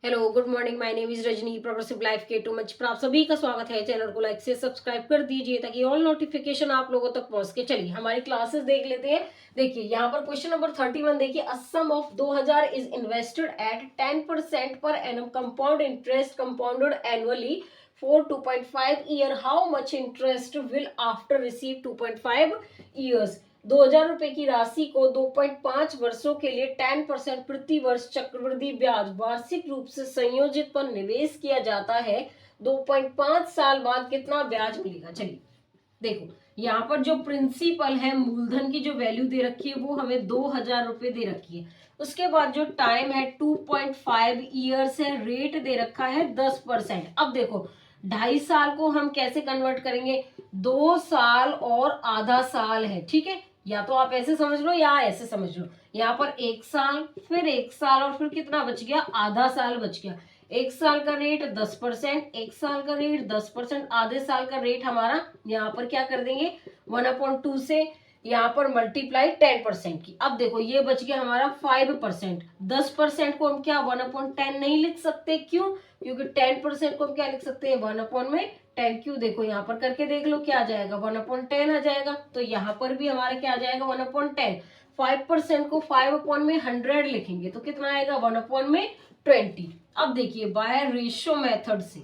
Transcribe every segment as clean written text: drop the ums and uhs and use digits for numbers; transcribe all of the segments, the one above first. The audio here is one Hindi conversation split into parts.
Hello good morning, my name is Rajni, progressive life के टू मच पर आप सभी का स्वागत है। चैनल को लाइक से सब्सक्राइब कर दीजिए ताकि ऑल नोटिफिकेशन आप लोगों तक पहुंच के। चलिए हमारी क्लासेस देख लेते हैं। देखिए यहाँ पर क्वेश्चन नंबर 31 देखिए, a sum of 2000 is invested at 10% per annum compound interest compounded annually for 2.5 year, how much interest will after receive 2.5 years. 2000 रुपए की राशि को 2.5 वर्षों के लिए 10% प्रति वर्ष चक्रवृद्धि ब्याज वार्षिक रूप से संयोजित पर निवेश किया जाता है। 2.5 साल बाद कितना ब्याज मिलेगा। चलिए देखो, यहाँ पर जो प्रिंसिपल है, मूलधन की जो वैल्यू दे रखी है वो हमें 2000 रुपए दे रखी है। उसके बाद जो टाइम है 2.5 ईयर्स है, रेट दे रखा है 10%। अब देखो 2.5 साल को हम कैसे कन्वर्ट करेंगे, 2 साल और आधा साल है, ठीक है। या तो आप ऐसे समझ लो या ऐसे समझ लो। यहाँ पर 1 साल, फिर 1 साल और फिर कितना बच गया, आधा साल बच गया। 1 साल का रेट 10%, 1 साल का रेट 10%, आधे साल का रेट हमारा यहाँ पर क्या कर देंगे 1/2 से यहाँ पर मल्टीप्लाई 10% की। अब देखो ये बच गया हमारा 5%। 10% को हम क्या 1/10 नहीं लिख सकते, क्यों? क्योंकि 10% को हम क्या लिख सकते हैं 1/10। क्यों? देखो यहाँ पर करके देख लो क्या आ जाएगा, 1/10 आ जाएगा। तो यहाँ पर भी हमारा क्या आ जाएगा 1/10। 5% को 5/100 लिखेंगे तो कितना आएगा 1/20। अब देखिए बाय रेशियो मेथड से,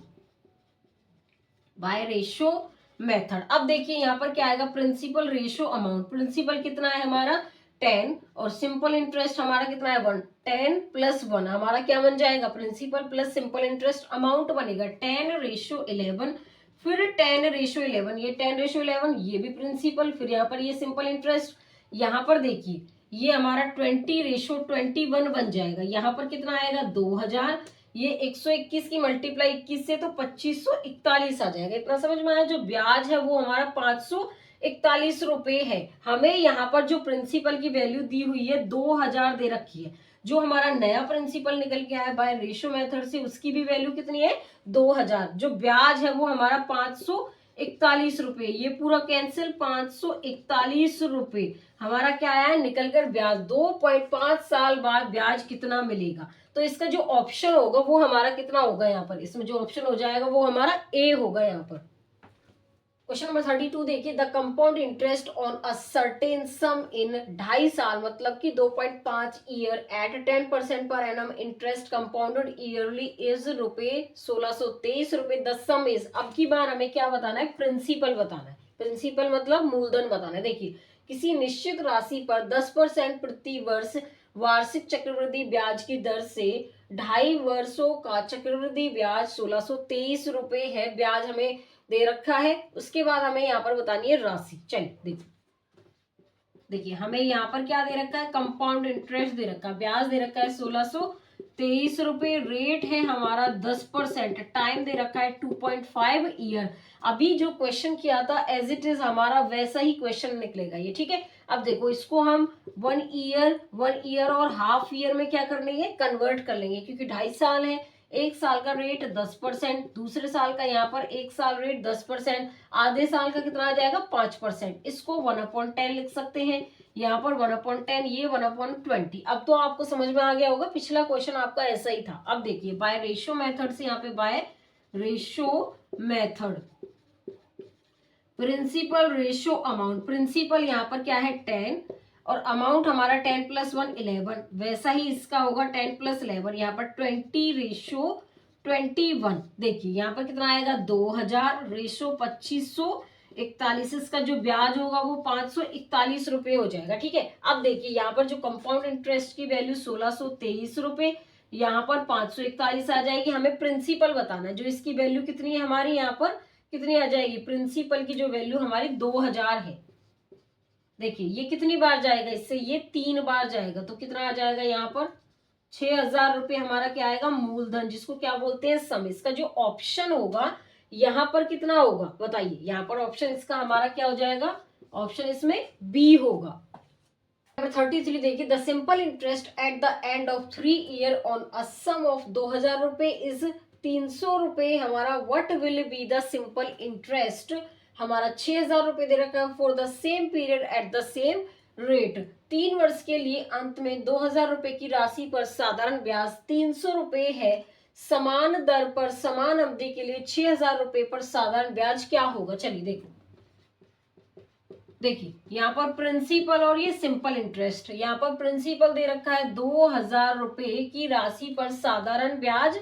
बाय रेशियो मेथड। अब देखिए यहाँ पर क्या आएगा, प्रिंसिपल रेशियो अमाउंट। प्रिंसिपल कितना है हमारा 10 और सिंपल इंटरेस्ट हमारा कितना है 1। 10 + 1 हमारा क्या बन जाएगा, principal plus simple interest amount बनेगा 10/11। फिर 10/11, ये 10/11, ये भी प्रिंसिपल, फिर यहाँ पर ये सिंपल इंटरेस्ट। यहाँ पर देखिए ये हमारा 20/21 बन जाएगा। यहाँ पर कितना आएगा 2000, ये 121 की मल्टीप्लाई 21 से तो 2541 आ जाएगा। इतना समझ में आया। जो ब्याज है वो हमारा 541 रुपए है। हमें यहाँ पर जो प्रिंसिपल की वैल्यू दी हुई है 2000 दे रखी है। जो हमारा नया प्रिंसिपल निकल के आया बाय रेशियो मेथड से, उसकी भी वैल्यू कितनी है 2000। जो ब्याज है वो हमारा 541 रुपए। ये पूरा कैंसिल, 541 रुपए हमारा क्या आया है निकल कर ब्याज। 2.5 साल बाद ब्याज कितना मिलेगा। तो इसका जो ऑप्शन होगा वो हमारा कितना होगा, यहाँ पर इसमें जो ऑप्शन हो जाएगा वो हमारा ए होगा। यहाँ पर क्वेश्चन नंबर 32 देखिए, the compound interest on a certain sum in 2.5 साल मतलब कि 2.5 year at 10% per annum interest compounded yearly is ₹1623। The sum is, अब की बार हमें क्या बताना है, प्रिंसिपल बताना है। प्रिंसिपल मतलब मूलधन बताना है। देखिए किसी निश्चित राशि पर 10% प्रति वर्ष वार्षिक चक्रवृद्धि ब्याज की दर से 2.5 वर्षों का चक्रवृद्धि ब्याज ₹1623 है। ब्याज हमें दे रखा है। उसके बाद हमें यहाँ पर बतानी है राशि। चलिए देखिए, देखिए हमें यहाँ पर क्या दे रखा है, कंपाउंड इंटरेस्ट दे रखा है, ब्याज दे रखा है ₹1623। रेट है हमारा 10%। टाइम दे रखा है 2.5 ईयर। अभी जो क्वेश्चन किया था एज इट इज हमारा वैसा ही क्वेश्चन निकलेगा ये, ठीक है। अब देखो इसको हम 1 ईयर और हाफ ईयर में क्या कर लेंगे, कन्वर्ट कर लेंगे, क्योंकि 2.5 साल है। 1 साल का रेट 10%, दूसरे साल का यहाँ पर 1 साल रेट 10%, आधे साल का कितना आ जाएगा 5%। इसको 1/10 लिख सकते हैं। यहाँ पर 1/10, ये 1/20। अब तो आपको समझ में आ गया होगा, पिछला क्वेश्चन आपका ऐसा ही था। अब देखिए बाय रेशियो मेथड से, यहाँ पे by ratio method, principal ratio amount. Principal यहाँ पर क्या है 10 और अमाउंट हमारा 10 + 1 11। वैसा ही इसका होगा 10 + 11, यहाँ पर 20/21। देखिए यहाँ पर कितना आएगा 2000 रेशो 2541। इसका जो ब्याज होगा वो 541 रुपए हो जाएगा, ठीक है। अब देखिए यहाँ पर जो कंपाउंड इंटरेस्ट की वैल्यू 1623 रुपए, यहाँ पर 541 आ जाएगी। हमें प्रिंसिपल बताना है, जो इसकी वैल्यू कितनी है हमारी, यहाँ पर कितनी आ जाएगी, प्रिंसिपल की जो वैल्यू हमारी 2000 है। देखिए ये कितनी बार जाएगा, इससे ये 3 बार जाएगा, तो कितना आ जाएगा यहाँ पर 6000 रुपए हमारा क्या आएगा, मूलधन, जिसको क्या बोलते हैं सम। इसका जो ऑप्शन होगा यहाँ पर कितना होगा बताइए, यहाँ पर ऑप्शन इसका हमारा क्या हो जाएगा, ऑप्शन इसमें बी होगा। नंबर 33 देखिए, the simple interest at the end of 3 year on a sum of 2000 रुपए इज 300 रुपए हमारा। What will be the simple interest, हमारा 6000 रुपए दे रखा है for the same period at the same rate. 3 वर्ष के लिए अंत में 2000 रुपए की राशि पर साधारण ब्याज 300 रुपए है। समान दर पर समान अवधि के लिए 6,000 रुपए पर साधारण ब्याज क्या होगा। चलिए देखो, देखिए यहाँ पर प्रिंसिपल और ये सिंपल इंटरेस्ट, यहाँ पर प्रिंसिपल दे रखा है 2,000 रुपए की राशि पर साधारण ब्याज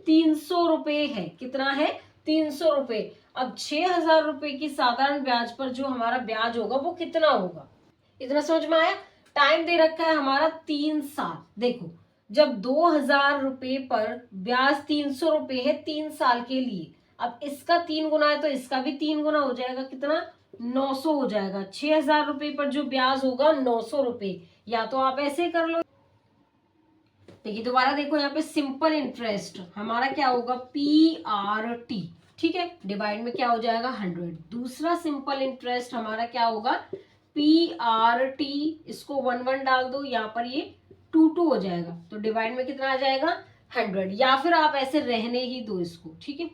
300 रुपए है। कितना है, 300 रुपए। अब 6,000 रुपए की साधारण ब्याज पर जो हमारा ब्याज होगा वो कितना होगा, इतना समझ में आया। टाइम दे रखा है हमारा 3 साल। देखो, जब 2,000 रुपए पर ब्याज 300 रुपए है 3 साल के लिए, अब इसका 3 गुना है तो इसका भी 3 गुना हो जाएगा, कितना, 900 हो जाएगा। 6,000 रुपए पर जो ब्याज होगा 900 रुपए। या तो आप ऐसे कर लो, देखिए दोबारा देखो, यहाँ पे सिंपल इंटरेस्ट हमारा क्या होगा, PRT, ठीक है, डिवाइड में क्या हो जाएगा 100। दूसरा सिंपल इंटरेस्ट हमारा क्या होगा, PRT, इसको 1 1 डाल दो, यहाँ पर ये 2 2 हो जाएगा, तो डिवाइड में कितना आ जाएगा 100। या फिर आप ऐसे रहने ही दो इसको, ठीक है,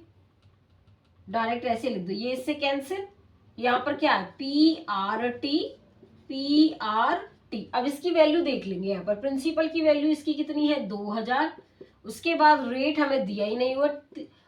डायरेक्ट ऐसे लिख दो, ये इससे कैंसिल। यहाँ पर क्या है, PRT, PRT। अब इसकी वैल्यू देख लेंगे, यहाँ पर प्रिंसिपल की वैल्यू इसकी कितनी है 2,000, उसके बाद रेट हमें दिया ही नहीं हुआ,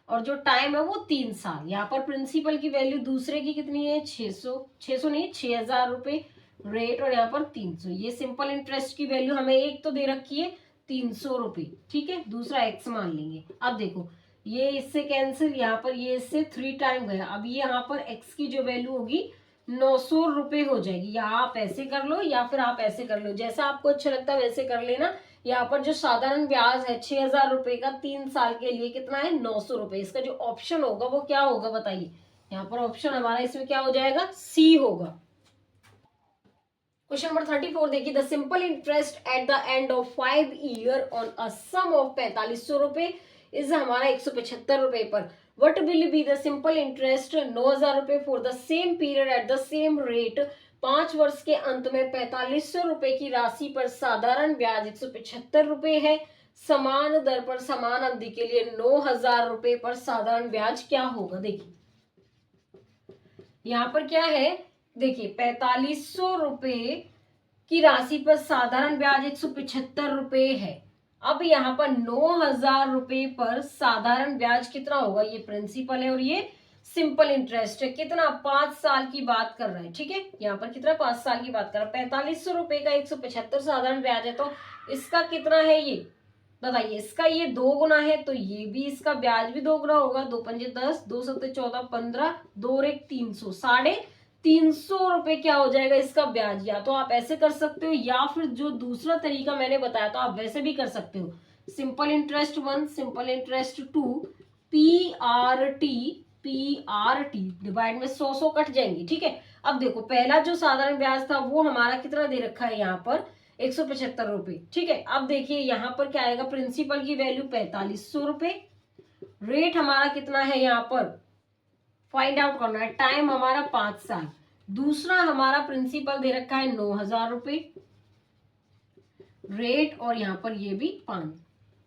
और जो टाइम है वो 3 साल। यहाँ पर प्रिंसिपल की वैल्यू दूसरे की कितनी है 600, 600 नहीं 6,000 रुपए रेट, और यहाँ पर 300। ये सिंपल इंटरेस्ट की वैल्यू हमें एक तो दे रखी है 300 रुपए, ठीक है, दूसरा एक्स मान लेंगे। अब देखो ये इससे कैंसिल, यहाँ पर ये इससे 3 टाइम गया, अब ये यहाँ पर एक्स की जो वैल्यू होगी 900 रुपए हो जाएगी। या आप ऐसे कर लो या फिर आप ऐसे कर लो, जैसा आपको अच्छा लगता है वैसे कर लेना। यहाँ पर जो साधारण ब्याज है 6,000 रुपए का 3 साल के लिए कितना है 900 रुपए। इसका जो ऑप्शन होगा वो क्या होगा बताइए, यहाँ पर ऑप्शन हमारा इसमें क्या हो जाएगा, सी होगा। क्वेश्चन नंबर 34 देखिए, the simple interest at the end of 5 year on a sum of 4500 रुपए इज हमारा 175 रुपए पर। What will be the simple interest 9,000 रुपए for the same period at the same rate. 5 वर्ष के अंत में 4500 रुपए की राशि पर साधारण ब्याज 175 रुपए है। समान दर पर समान अवधि के लिए 9,000 रुपए पर साधारण ब्याज क्या होगा। देखिए यहाँ पर क्या है, देखिए 4500 रुपए की राशि पर साधारण ब्याज 175 रुपए है। अब यहाँ पर 9,000 रुपए पर साधारण ब्याज कितना होगा, ये प्रिंसिपल है और ये सिंपल इंटरेस्ट है, कितना 5 साल की बात कर रहे हैं, ठीक है, यहाँ पर कितना 5 साल की बात कर रहे हैं। 4500 रुपए का 175 साधारण ब्याज है, तो इसका कितना है ये बताइए, इसका ये 2 गुना है, तो ये भी इसका ब्याज भी 2 गुना होगा। 2 पंजे 10, 2 सत्ते 14, 15, 2 और 1 300, 350 रुपए क्या हो जाएगा इसका ब्याज। या तो आप ऐसे कर सकते हो या फिर जो दूसरा तरीका मैंने बताया तो आप वैसे भी कर सकते हो। Simple interest 1, simple interest 2, PRT divide में 100 कट जाएंगे, ठीक है। अब देखो पहला जो साधारण ब्याज था वो हमारा कितना दे रखा है यहाँ पर 175 रुपए, ठीक है। अब देखिए यहाँ पर क्या आएगा, प्रिंसिपल की वैल्यू 4500 रुपए, रेट हमारा कितना है यहाँ पर फाइंड आउट करना है, टाइम हमारा 5 साल, दूसरा हमारा प्रिंसिपल दे रखा है 9,000 रुपए रेट, और यहाँ पर ये भी 5।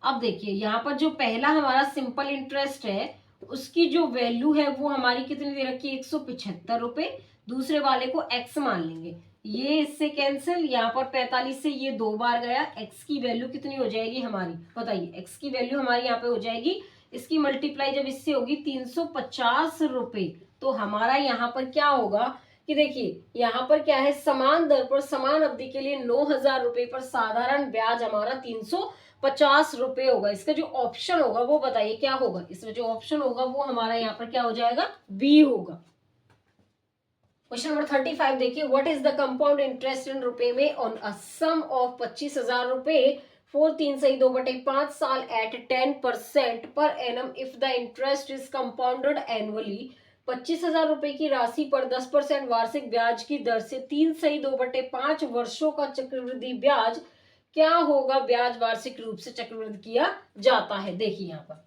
अब देखिए यहाँ पर जो पहला हमारा सिंपल इंटरेस्ट है उसकी जो वैल्यू है वो हमारी कितनी दे रखी है 175 रुपए, दूसरे वाले को एक्स मान लेंगे, ये इससे कैंसिल, यहाँ पर 45 से ये 2 बार गया, एक्स की वैल्यू कितनी हो जाएगी हमारी बताइए, एक्स की वैल्यू हमारी यहाँ पे हो जाएगी, इसकी मल्टीप्लाई जब इससे होगी 350 रुपए, तो हमारा यहाँ पर क्या होगा कि देखिए यहाँ पर क्या है, समान दर पर समान अवधि के लिए 9,000 रुपए पर साधारण ब्याज हमारा 350 रुपए होगा। इसका जो ऑप्शन होगा वो बताइए क्या होगा, इसमें जो ऑप्शन होगा वो हमारा यहाँ पर क्या हो जाएगा, बी होगा। क्वेश्चन नंबर 35 देखिए, what is the compound interest in रुपए में ऑन अ सम ऑफ 25,000 रुपए फॉर 3/2/5 साल at 10% per annum if the interest is compounded annually. 25,000 रुपए की राशि पर 10% वार्षिक ब्याज की दर से 3/2/5 वर्षों का चक्रवृद्धि ब्याज क्या होगा, ब्याज वार्षिक रूप से चक्रवृद्धि किया जाता है। देखिए यहाँ पर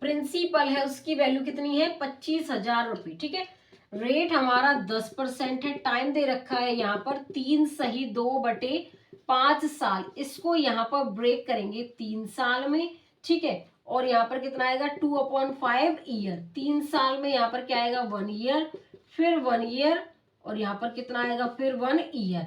प्रिंसिपल है उसकी वैल्यू कितनी है 25,000 रुपए, ठीक है, रेट हमारा 10% है, टाइम दे रखा है यहाँ पर 3/2/5 साल, इसको यहाँ पर ब्रेक करेंगे 3 साल में, ठीक है, और यहाँ पर कितना आएगा 2/5 ईयर, 3 साल में यहाँ पर क्या आएगा 1 ईयर, फिर 1 ईयर, और यहाँ पर कितना आएगा फिर 1 ईयर,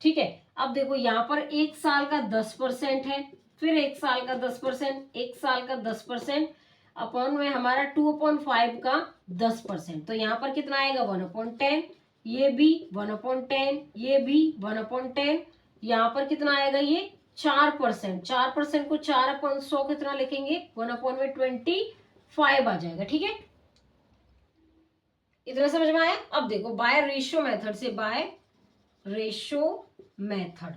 ठीक है। अब देखो यहाँ पर 1 साल का 10% है, फिर 1 साल का 10%, 1 साल का 10%, अपॉन में हमारा 2/5 का 10%। तो यहाँ पर कितना आएगा 1/10, ये भी 1/10, ये भी 1/10, यहाँ पर कितना आएगा ये 4%, 4% को 4/100 कितना लिखेंगे 1/25 आ जाएगा। ठीक है, इतना समझ में आया। अब देखो बाय रेशियो मेथड से, by ratio method,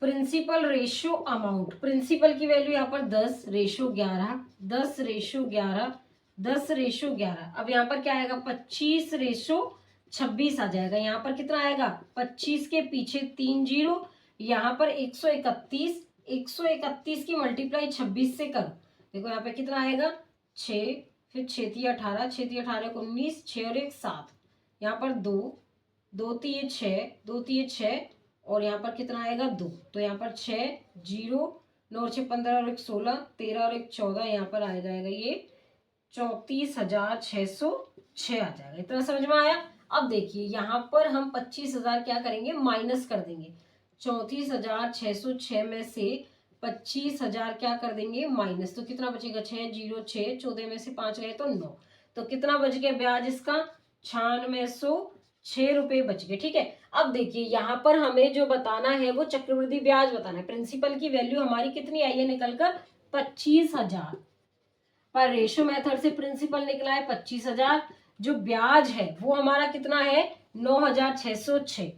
principal ratio amount, principal की वैल्यू यहाँ पर 10, रेशियो 11, 10 रेशियो 11, 10 रेशियो 11। अब यहाँ पर क्या आएगा 25 रेशियो 26 आ जाएगा। यहाँ पर कितना आएगा 25 के पीछे 3 जीरो, यहाँ पर 131, 131 की मल्टीप्लाई 26 से करो। देखो यहाँ पे कितना आएगा 6, फिर 6 18, 6 18 19, 6 और 1 7, यहाँ पर 2, 2 3 6, 2 3 6, और यहाँ पर कितना आएगा 2। तो यहाँ पर 6 0, 9 और 6 15 और 1 16, 13 और 1 14, यहाँ पर आ जाएगा ये 34,606 आ जाएगा। इतना समझ में आया। अब देखिए यहाँ पर हम 25,000 क्या करेंगे माइनस कर देंगे, 34,606 में से 25,000 क्या कर देंगे माइनस, तो कितना बचेगा 6 0 6, 14 में से 5 गए तो 9, तो कितना बच गया ब्याज इसका 9606 रुपए बच गए। ठीक है, अब देखिए यहाँ पर हमें जो बताना है वो चक्रवृद्धि ब्याज बताना है। प्रिंसिपल की वैल्यू हमारी कितनी आई है निकलकर 25,000, पर रेशियो मेथड से प्रिंसिपल निकला है 25,000, जो ब्याज है वो हमारा कितना है 9,606,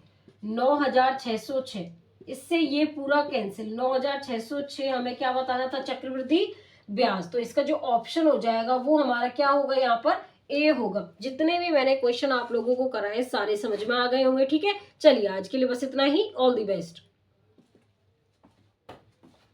9,606। इससे ये पूरा कैंसिल, 9,606 हमें क्या बताना था चक्रवृद्धि ब्याज, तो इसका जो ऑप्शन हो जाएगा वो हमारा क्या होगा यहाँ पर ए होगा। जितने भी मैंने क्वेश्चन आप लोगों को कराए सारे समझ में आ गए होंगे। ठीक है, चलिए आज के लिए बस इतना ही। All the best.